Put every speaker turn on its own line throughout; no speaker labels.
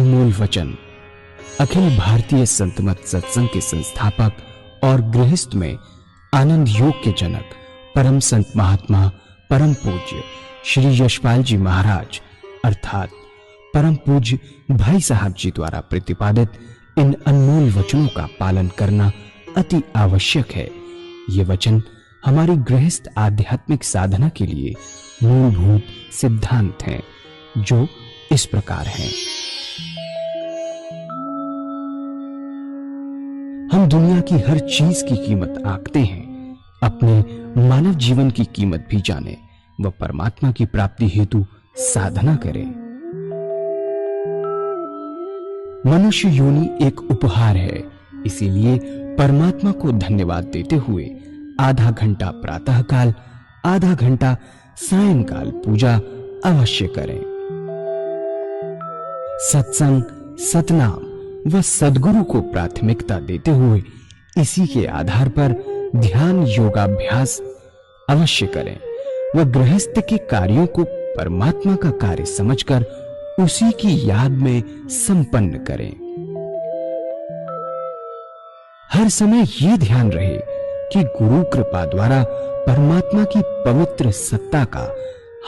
अनमोल वचन अखिल भारतीय संत मत सत्संग के संस्थापक और गृहस्थ में आनंद योग के जनक परम संत महात्मा परम पूज्य श्री यशपाल जी महाराज अर्थात परम पूज्य भाई साहब जी द्वारा प्रतिपादित इन अनमोल वचनों का पालन करना अति आवश्यक है। ये वचन हमारी गृहस्थ आध्यात्मिक साधना के लिए मूलभूत सिद्धांत हैं, जो इस प्रकार हैं। हम दुनिया की हर चीज की कीमत आंकते हैं, अपने मानव जीवन की कीमत भी जाने व परमात्मा की प्राप्ति हेतु साधना करें। मनुष्य योनि एक उपहार है, इसीलिए परमात्मा को धन्यवाद देते हुए आधा घंटा प्रातःकाल, आधा घंटा सायंकाल पूजा अवश्य करें। सत्संग, सतनाम व सद्गुरु को प्राथमिकता देते हुए इसी के आधार पर ध्यान योगाभ्यास अवश्य करें व गृहस्थ के कार्यों को परमात्मा का कार्य समझकर उसी की याद में संपन्न करें। हर समय ये ध्यान रहे कि गुरु कृपा द्वारा परमात्मा की पवित्र सत्ता का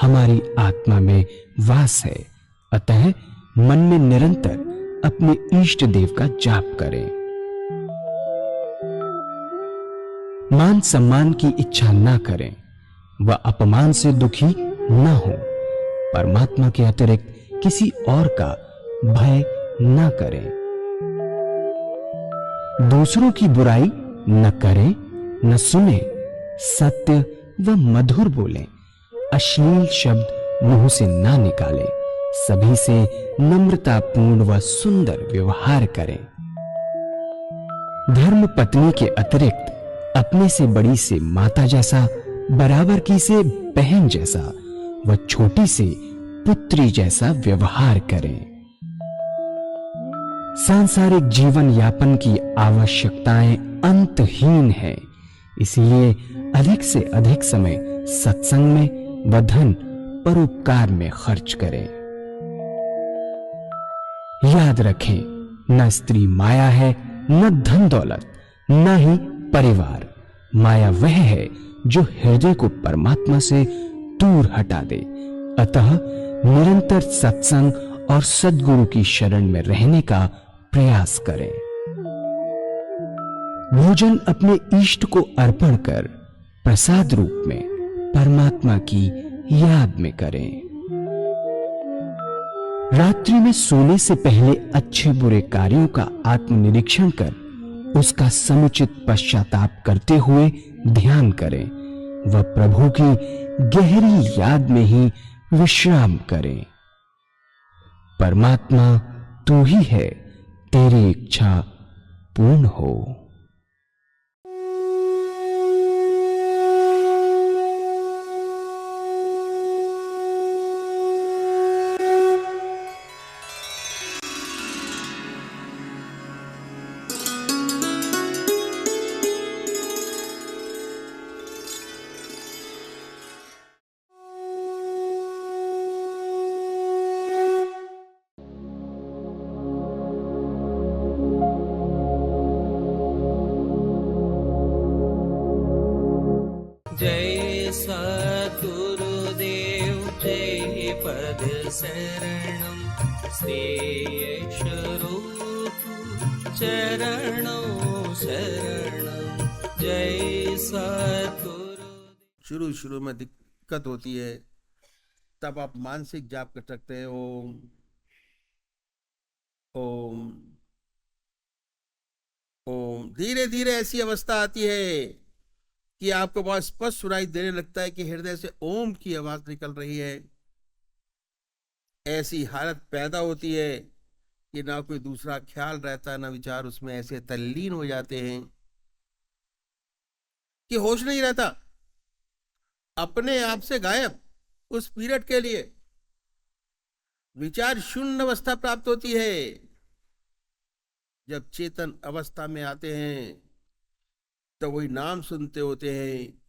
हमारी आत्मा में वास है, अतः मन में निरंतर अपने इष्ट देव का जाप करें। मान सम्मान की इच्छा ना करें व अपमान से दुखी ना हो। परमात्मा के अतिरिक्त किसी और का भय ना करें। दूसरों की बुराई न करें, न सुने, सत्य व मधुर बोलें, अश्लील शब्द मुंह से ना निकालें, सभी से नम्रतापूर्ण व सुंदर व्यवहार करें। धर्म पत्नी के अतिरिक्त अपने से बड़ी से माता जैसा, बराबर की से बहन जैसा व छोटी से पुत्री जैसा व्यवहार करें। सांसारिक जीवन यापन की आवश्यकताएं अंतहीन है, इसलिए अधिक से अधिक समय सत्संग में व धन परोपकार में खर्च करें। याद रखें, न स्त्री माया है, न धन दौलत, न ही परिवार। माया वह है जो हृदय को परमात्मा से दूर हटा दे। अतः निरंतर सत्संग और सद्गुरु की शरण में रहने का प्रयास करें। भोजन अपने इष्ट को अर्पण कर प्रसाद रूप में परमात्मा की याद में करें। रात्रि में सोने से पहले अच्छे बुरे कार्यों का आत्मनिरीक्षण कर उसका समुचित पश्चाताप करते हुए ध्यान करें व प्रभु की गहरी याद में ही विश्राम करें। परमात्मा तू ही है, तेरी इच्छा पूर्ण हो।
जय सद्गुरुदेव जय पद शरणम श्रेयस्वरूप चरणों शरणम जय सद्गुरु।
शुरू में दिक्कत होती है, तब आप मानसिक जाप कर सकते हैं। ओम ओम ओम। धीरे धीरे ऐसी अवस्था आती है कि आपको बहुत स्पष्ट सुनाई देने लगता है कि हृदय से ओम की आवाज निकल रही है। ऐसी हालत पैदा होती है कि ना कोई दूसरा ख्याल रहता है, ना विचार, उसमें ऐसे तल्लीन हो जाते हैं कि होश नहीं रहता, अपने आप से गायब। उस पीरियड के लिए विचार शून्य अवस्था प्राप्त होती है। जब चेतन अवस्था में आते हैं तो वही नाम सुनते होते हैं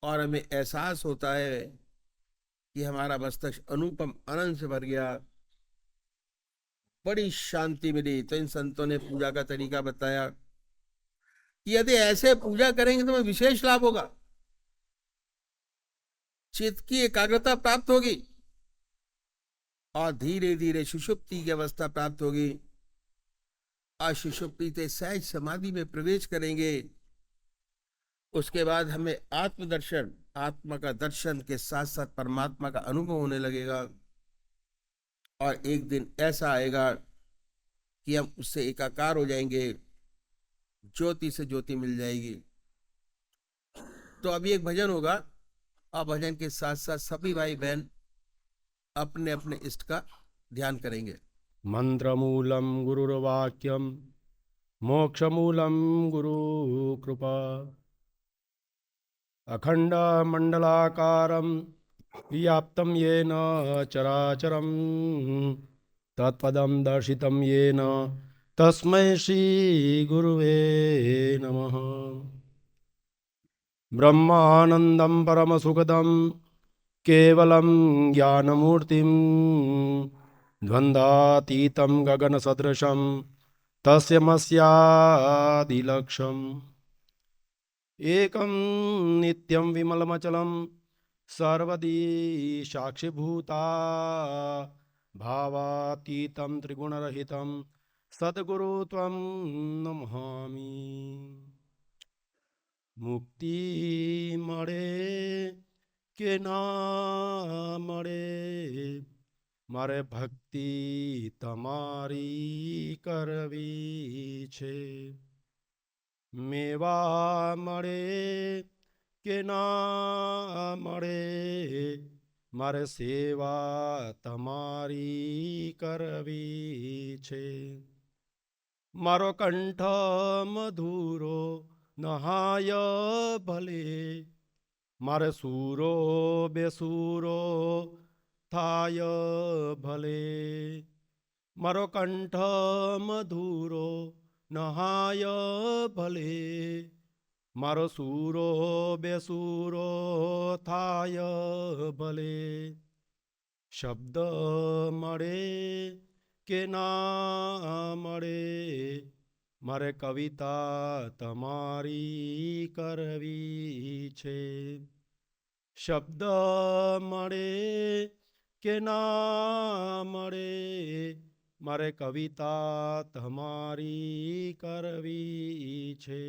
और हमें एहसास होता है कि हमारा मस्तिष्क अनुपम आनंद से भर गया, बड़ी शांति मिली। तो इन संतों ने पूजा का तरीका बताया कि यदि ऐसे पूजा करेंगे तो हमें विशेष लाभ होगा, चित्त की एकाग्रता प्राप्त होगी और धीरे धीरे सुषुप्ति की अवस्था प्राप्त होगी और सुषुप्ति से सहज समाधि में प्रवेश करेंगे। उसके बाद हमें आत्मदर्शन, आत्मा का दर्शन के साथ साथ परमात्मा का अनुभव होने लगेगा और एक दिन ऐसा आएगा कि हम उससे एकाकार हो जाएंगे, ज्योति से ज्योति मिल जाएगी। तो अभी एक भजन होगा और भजन के साथ साथ सभी भाई बहन अपने अपने इष्ट का ध्यान करेंगे।
मंत्रमूलं गुरुर्वाक्यं मोक्षमूलं गुरु कृपा अखण्डमण्डलाकारं व्याप्तं येन चराचरं तत्पदं दर्शितं येन तस्मै श्रीगुरुवे नमः। ब्रह्मानन्दं परमसुखदं केवलं ज्ञानमूर्तिं द्वन्द्वातीतं गगनसदृशं तस्यमस्यादिलक्ष्यम् एकं नित्यं विमलमचलं सर्वदी साक्षिभूता भावातीतं त्रिगुणरहितं सद्गुरु त्वं नमामि। मुक्ति મળે કે ના મળે મારે ભક્તિ તમારી કરવી છે। મેવા મળે કે ના મળે મારે સેવા તમારી કરવી છે। મારો કંઠ મધુરો નહાય ભલે મારે સૂરો બેસૂરો થાય ભલે। મારો કંઠ મધુરો નહાય ભલે મારો સૂરો બેસૂરો થાય ભલે। શબ્દ મળે કે ના મળે મારે કવિતા તમારી કરવી છે। શબ્દ મળે કે ના મળે મારે કવિતા તમારી કરવી છે।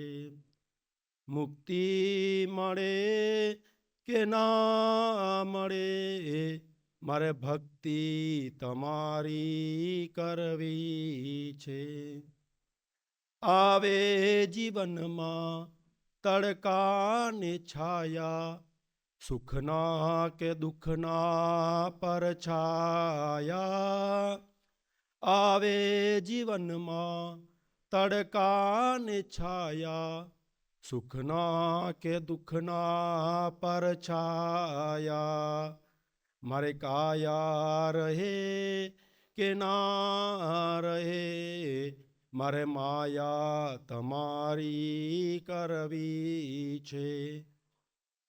મુક્તિ મળે કે ના મળે મારે ભક્તિ તમારી કરવી છે। આવે જીવનમાં તડકાને છાયા સુખના કે દુઃખના પરછાયા। આવે જીવનમાં તડકાને છાયા સુખના કે દુઃખના પરછાયા। મારે કાયા રહે કે ના રહે મારે માયા તમારી કરવી છે।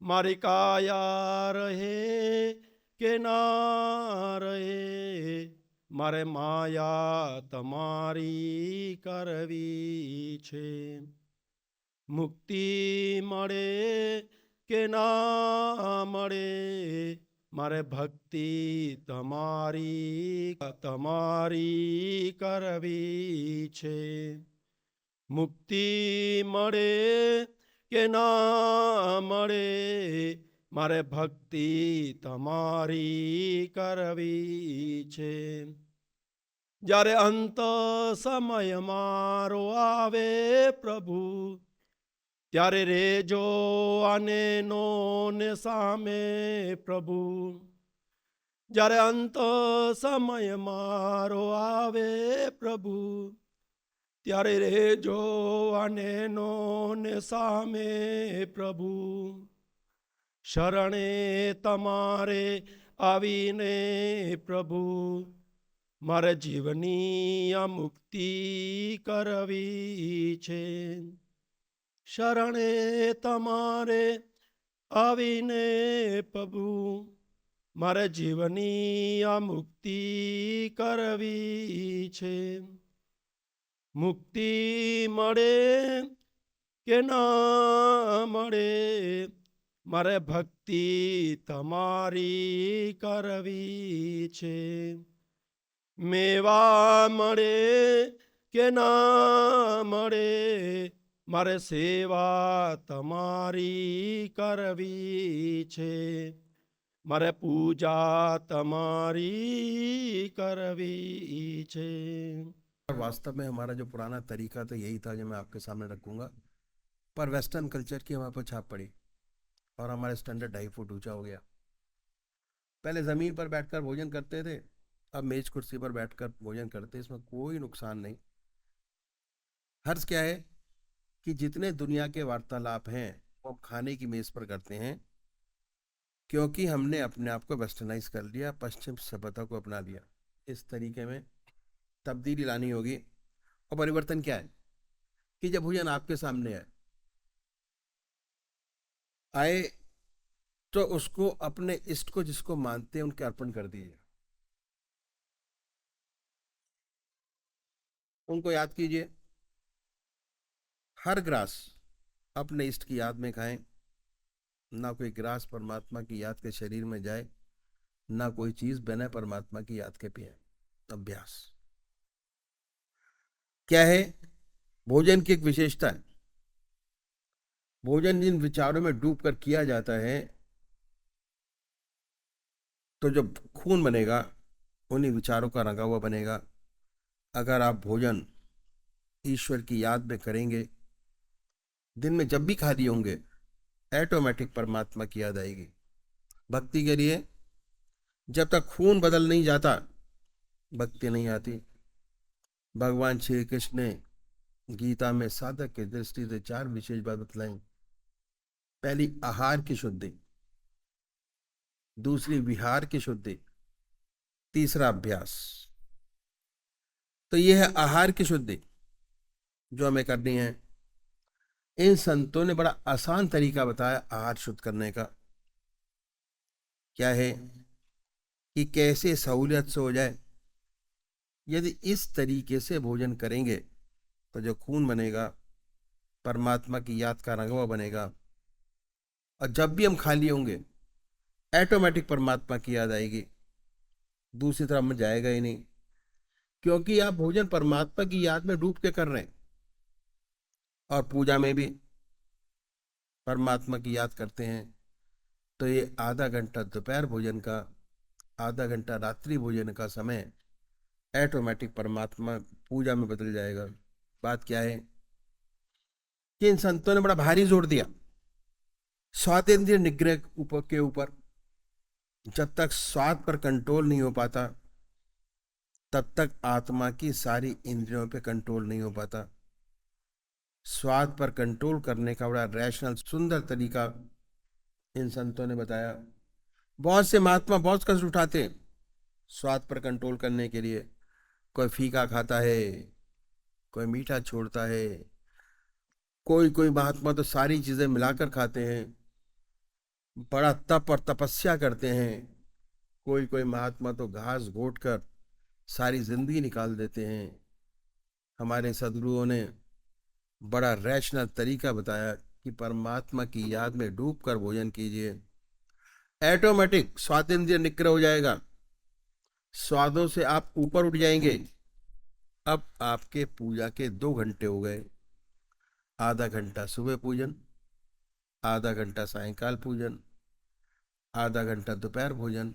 મારી કાયા રહે કે ના રહે મારે માયા તમારી કરવી છે। મુક્તિ મળે કે ના મળે મારે ભક્તિ તમારી કરવી છે। મુક્તિ મળે કે ના મળે મારે ભક્તિ તમારી કરવી છે। જ્યારે અંત સમય મારો આવે પ્રભુ ત્યારે રેજો આને નો ને સામે પ્રભુ। જ્યારે અંત સમય મારો આવે પ્રભુ ત્યારે રેજો આને નો ને સામે પ્રભુ। શરણે તમારે આવીને પ્રભુ મારે જીવની આ મુક્તિ કરવી છે। શરણે તમારે આવીને પ્રભુ મારે જીવની આ મુક્તિ કરવી છે. મુક્તિ મળે કે ના મળે, મારે ભક્તિ તમારી કરવી છે. મેવા મળે કે ના મળે, મારે સેવા તમારી કરવી છે. મારે પૂજા તમારી કરવી છે.
और वास्तव में हमारा जो पुराना तरीका तो यही था जो मैं आपके सामने रखूंगा, पर वेस्टर्न कल्चर की हमारे पर छाप पड़ी और हमारे स्टैंडर्ड 2.5 फुट ऊंचा हो गया. पहले ज़मीन पर बैठकर भोजन करते थे, अब मेज कुर्सी पर बैठकर भोजन करते, इसमें कोई नुकसान नहीं. हर्ज क्या है कि जितने दुनिया के वार्तालाप हैं वो हम खाने की मेज पर करते हैं, क्योंकि हमने अपने आप को वेस्टर्नाइज कर लिया, पश्चिम सभ्यता को अपना लिया. इस तरीके में तब्दीली लानी होगी. और परिवर्तन क्या है कि जब भोजन आपके सामने आए तो उसको अपने इष्ट को जिसको मानते हैं उनके अर्पण कर दीजिए. उनको याद कीजिए. हर ग्रास अपने इष्ट की याद में खाएं. ना कोई ग्रास परमात्मा की याद के शरीर में जाए, ना कोई चीज बने परमात्मा की याद के पिए. अभ्यास क्या है? भोजन की एक विशेषता है. भोजन जिन विचारों में डूब कर किया जाता है, तो जब खून बनेगा उन्हीं विचारों का रंगा हुआ बनेगा. अगर आप भोजन ईश्वर की याद में करेंगे, दिन में जब भी खा लिए होंगे, ऑटोमेटिक परमात्मा की याद आएगी. भक्ति के लिए जब तक खून बदल नहीं जाता, भक्ति नहीं आती. भगवान श्री कृष्ण ने गीता में साधक की दृष्टि से 4 विशेष बात बतलाई. पहली आहार की शुद्धि, दूसरी विहार की शुद्धि, तीसरा अभ्यास. तो यह है आहार की शुद्धि जो हमें करनी है. इन संतों ने बड़ा आसान तरीका बताया आहार शुद्ध करने का. क्या है कि कैसे सहूलियत से हो जाए. यदि इस तरीके से भोजन करेंगे तो जो खून बनेगा परमात्मा की याद का रंगवा बनेगा, और जब भी हम खाली होंगे ऑटोमेटिक परमात्मा की याद आएगी. दूसरी तरफ में जाएगा ही नहीं, क्योंकि आप भोजन परमात्मा की याद में डूब के कर रहे हैं. और पूजा में भी परमात्मा की याद करते हैं. तो ये आधा घंटा दोपहर भोजन का, आधा घंटा रात्रि भोजन का समय ऑटोमेटिक परमात्मा पूजा में बदल जाएगा. बात क्या है कि इन संतों ने बड़ा भारी जोर दिया स्वादेंद्रिय निग्रह के ऊपर. जब तक स्वाद पर कंट्रोल नहीं हो पाता, तब तक आत्मा की सारी इंद्रियों पे कंट्रोल नहीं हो पाता. स्वाद पर कंट्रोल करने का बड़ा रैशनल सुंदर तरीका इन संतों ने बताया. बहुत से महात्मा बहुत कष्ट उठाते हैं स्वाद पर कंट्रोल करने के लिए. कोई फीका खाता है, कोई मीठा छोड़ता है, कोई महात्मा तो सारी चीजें मिलाकर खाते हैं, बड़ा तप और तपस्या करते हैं. कोई महात्मा तो घास घोट कर सारी जिंदगी निकाल देते हैं. हमारे सदगुरुओं ने बड़ा रैशनल तरीका बताया कि परमात्मा की याद में डूबकर भोजन कीजिए. ऑटोमेटिक स्वादेंद्रिय निग्रह हो जाएगा. स्वादों से आप ऊपर उठ जाएंगे. अब आपके पूजा के 2 घंटे हो गए. आधा घंटा सुबह पूजन, आधा घंटा सायंकाल पूजन, आधा घंटा दोपहर भोजन,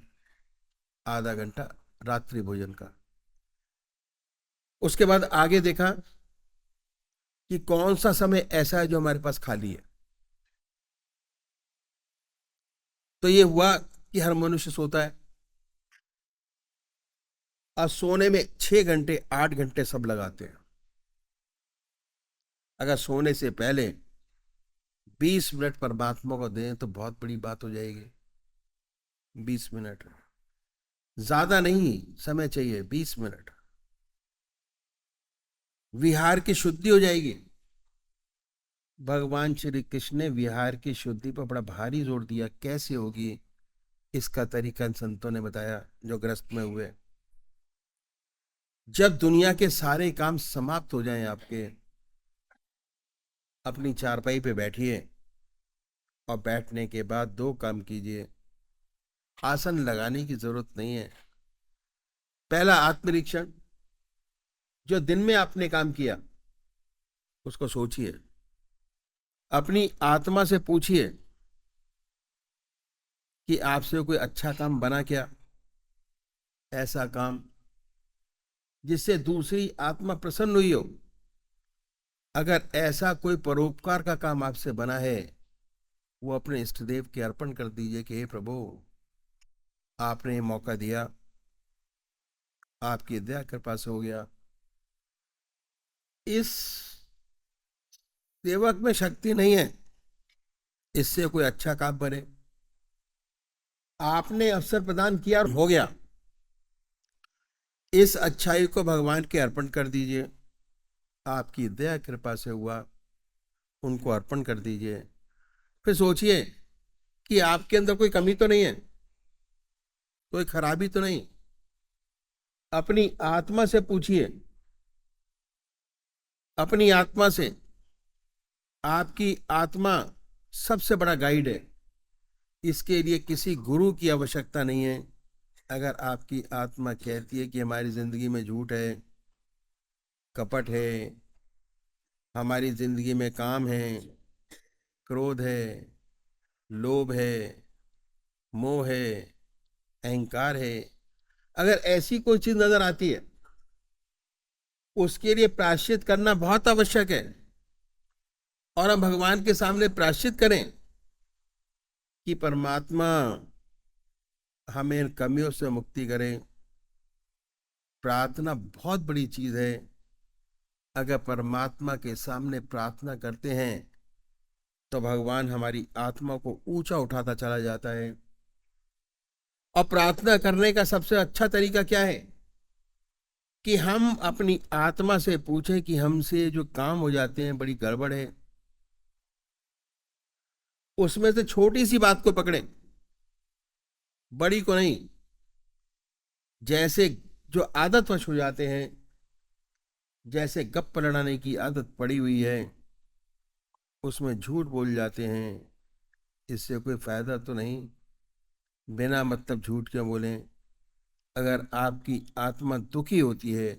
आधा घंटा रात्रि भोजन का. उसके बाद आगे देखा कि कौन सा समय ऐसा है जो हमारे पास खाली है. तो ये हुआ कि हर मनुष्य सोता है. और सोने में 6 घंटे 8 घंटे सब लगाते हैं. अगर सोने से पहले 20 मिनट परमात्मा को दें तो बहुत बड़ी बात हो जाएगी. 20 मिनट ज्यादा नहीं समय चाहिए, 20 मिनट. विहार की शुद्धि हो जाएगी. भगवान श्री कृष्ण ने विहार की शुद्धि पर बड़ा भारी जोर दिया. कैसे होगी? इसका तरीका इन संतों ने बताया जो ग्रस्त में हुए। जब दुनिया के सारे काम समाप्त हो जाएं आपके, अपनी चारपाई पे बैठिए और बैठने के बाद दो काम कीजिए। आसन लगाने की जरूरत नहीं है। पहला आत्मनिरीक्षण, जो दिन में आपने काम किया उसको सोचिए, अपनी आत्मा से पूछिए कि आपसे कोई अच्छा काम बना क्या, ऐसा काम जिससे दूसरी आत्मा प्रसन्न हुई हो। अगर ऐसा कोई परोपकार का काम आपसे बना है, वो अपने इष्ट देव के अर्पण कर दीजिए कि हे प्रभु, आपने मौका दिया, आपकी दया कृपा से हो गया। इस सेवक में शक्ति नहीं है इससे कोई अच्छा काम बने। आपने अवसर प्रदान किया और हो गया, इस अच्छाई को भगवान के अर्पण कर दीजिए। आपकी दया कृपा से हुआ, उनको अर्पण कर दीजिए। फिर सोचिए कि आपके अंदर कोई कमी तो नहीं है, कोई खराबी तो नहीं। अपनी आत्मा से पूछिए, अपनी आत्मा से। आपकी आत्मा सबसे बड़ा गाइड है, इसके लिए किसी गुरु की आवश्यकता नहीं है। अगर आपकी आत्मा कहती है कि हमारी जिंदगी में झूठ है, कपट है, हमारी जिंदगी में काम है, क्रोध है, लोभ है, मोह है, अहंकार है, अगर ऐसी कोई चीज नजर आती है, उसके लिए प्रायश्चित करना बहुत आवश्यक है। और हम भगवान के सामने प्रायश्चित करें कि परमात्मा हमें इन कमियों से मुक्ति करे। प्रार्थना बहुत बड़ी चीज है। अगर परमात्मा के सामने प्रार्थना करते हैं तो भगवान हमारी आत्मा को ऊंचा उठाता चला जाता है। और प्रार्थना करने का सबसे अच्छा तरीका क्या है कि हम अपनी आत्मा से पूछें कि हमसे जो काम हो जाते हैं बड़ी गड़बड़ है, उसमें से छोटी सी बात को पकड़ें, बड़ी को नहीं। जैसे जो आदतवश हो जाते हैं, जैसे गप्प लड़ाने की आदत पड़ी हुई है, उसमें झूठ बोल जाते हैं, इससे कोई फायदा तो नहीं। बिना मतलब झूठ क्यों बोलें। अगर आपकी आत्मा दुखी होती है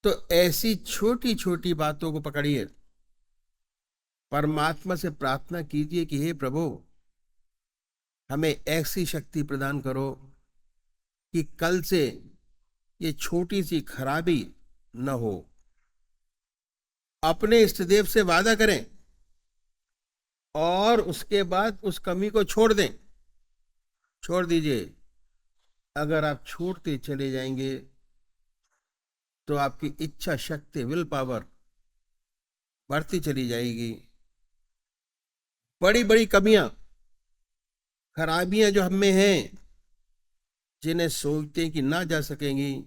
तो ऐसी छोटी छोटी बातों को पकड़िए, परमात्मा से प्रार्थना कीजिए कि हे प्रभु, हमें ऐसी शक्ति प्रदान करो कि कल से ये छोटी सी खराबी न हो। अपने इष्ट देव से वादा करें और उसके बाद उस कमी को छोड़ दें, छोड़ दीजिए। अगर आप छोड़ते चले जाएंगे तो आपकी इच्छा शक्ति, विल पावर बढ़ती चली जाएगी। बड़ी बड़ी कमियां, खराबियां जो हम में हैं, जिन्हें सोचते हैं कि ना जा सकेंगी,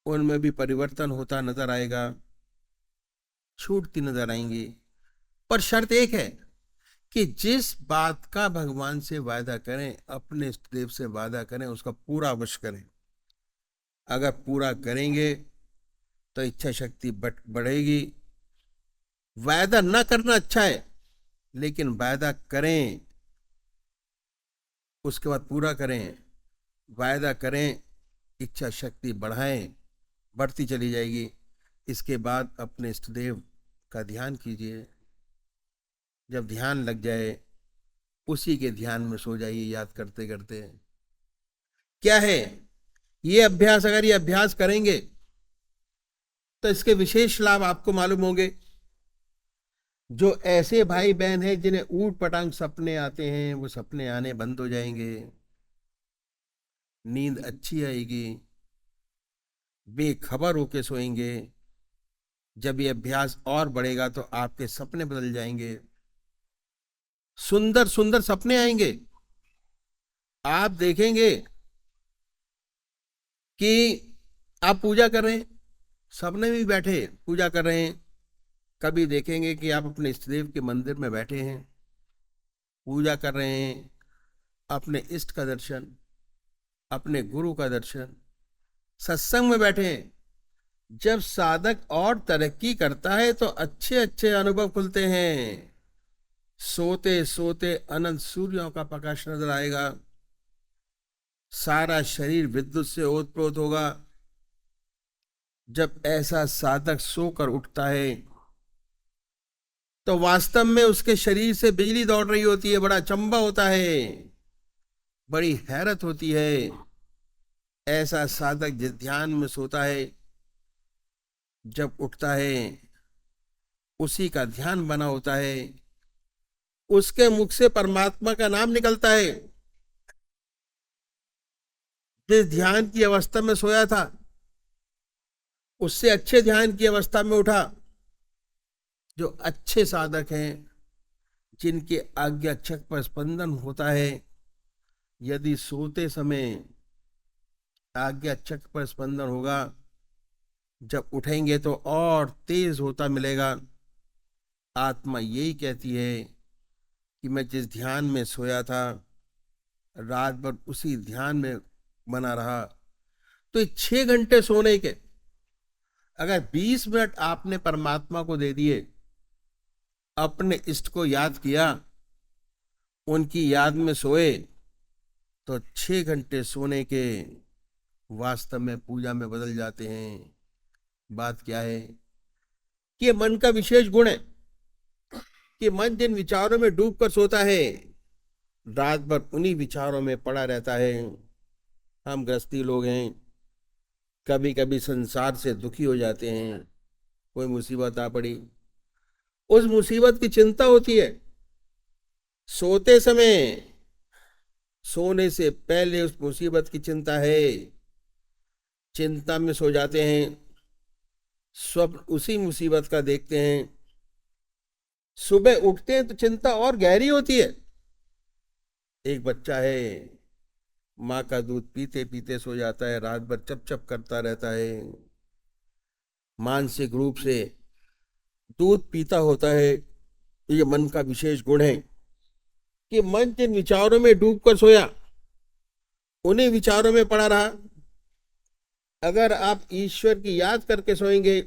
उनमें भी परिवर्तन होता नजर आएगा, छूटती नजर आएंगी। पर शर्त एक है कि जिस बात का भगवान से वादा करें, अपने इष्ट देव से वादा करें, उसका पूरा अवश्य करें। अगर पूरा करेंगे तो इच्छा शक्ति बढ़ेगी। वादा न करना अच्छा है, लेकिन वादा करें, उसके बाद पूरा करें। वादा करें, इच्छा शक्ति बढ़ाएं, बढ़ती चली जाएगी। इसके बाद अपने इष्ट देव का ध्यान कीजिए। जब ध्यान लग जाए, उसी के ध्यान में सो जाइए, याद करते करते। क्या है ये अभ्यास? अगर ये अभ्यास करेंगे तो इसके विशेष लाभ आपको मालूम होंगे। जो ऐसे भाई बहन हैं जिन्हें ऊट पटांग सपने आते हैं, वो सपने आने बंद हो जाएंगे, नींद अच्छी आएगी, बेखबर होके सोएंगे। जब ये अभ्यास और बढ़ेगा तो आपके सपने बदल जाएंगे, सुंदर सुंदर सपने आएंगे। आप देखेंगे कि आप पूजा कर रहे हैं, सपने में भी बैठे पूजा कर रहे हैं। कभी देखेंगे कि आप अपने इष्ट देव के मंदिर में बैठे हैं, पूजा कर रहे हैं, अपने इष्ट का दर्शन, अपने गुरु का दर्शन, सत्संग में बैठे। जब साधक और तरक्की करता है तो अच्छे अच्छे अनुभव खुलते हैं। सोते सोते अनंत सूर्यों का प्रकाश नजर आएगा, सारा शरीर विद्युत से ओतप्रोत होगा। जब ऐसा साधक सोकर उठता है तो वास्तव में उसके शरीर से बिजली दौड़ रही होती है, बड़ा अचंभा होता है, बड़ी हैरत होती है। ऐसा साधक जिस ध्यान में सोता है, जब उठता है उसी का ध्यान बना होता है, उसके मुख से परमात्मा का नाम निकलता है। जिस ध्यान की अवस्था में सोया था उससे अच्छे ध्यान की अवस्था में उठा। जो अच्छे साधक हैं, जिनके आज्ञा चक्र पर स्पंदन होता है, यदि सोते समय आज्ञा चक्र पर स्पंदन होगा, जब उठेंगे तो और तेज होता मिलेगा। आत्मा यही कहती है कि मैं जिस ध्यान में सोया था, रात भर उसी ध्यान में बना रहा। तो ये 6 घंटे सोने के अगर 20 मिनट आपने परमात्मा को दे दिए, अपने इष्ट को याद किया, उनकी याद में सोए, तो 6 घंटे सोने के वास्तव में पूजा में बदल जाते हैं। बात क्या है कि ये मन का विशेष गुण है कि मन जिन विचारों में डूबकर सोता है, रात भर उन्हीं विचारों में पड़ा रहता है। हम गृहस्थी लोग हैं, कभी कभी संसार से दुखी हो जाते हैं, कोई मुसीबत आ पड़ी, उस मुसीबत की चिंता होती है। सोते समय, सोने से पहले उस मुसीबत की चिंता है, चिंता में सो जाते हैं, स्वप्न उसी मुसीबत का देखते हैं। सुबह उठते हैं तो चिंता और गहरी होती है। एक बच्चा है, माँ का दूध पीते पीते सो जाता है, रात भर चप चप करता रहता है, मानसिक रूप से दूध पीता होता है। ये मन का विशेष गुण है कि मन जिन विचारों में डूबकर सोया, उन्हीं विचारों में पड़ा रहा। अगर आप ईश्वर की याद करके सोएंगे,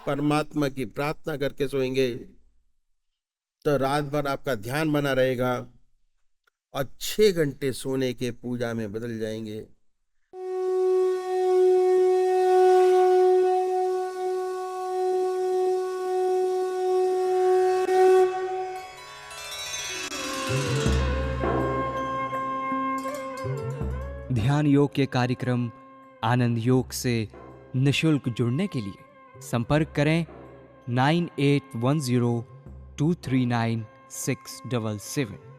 परमात्मा की प्रार्थना करके सोएंगे, तो रात भर आपका ध्यान बना रहेगा और 6 घंटे सोने के पूजा में बदल जाएंगे।
ध्यान योग के कार्यक्रम आनंद योग से निशुल्क जुड़ने के लिए संपर्क करें 9810239677।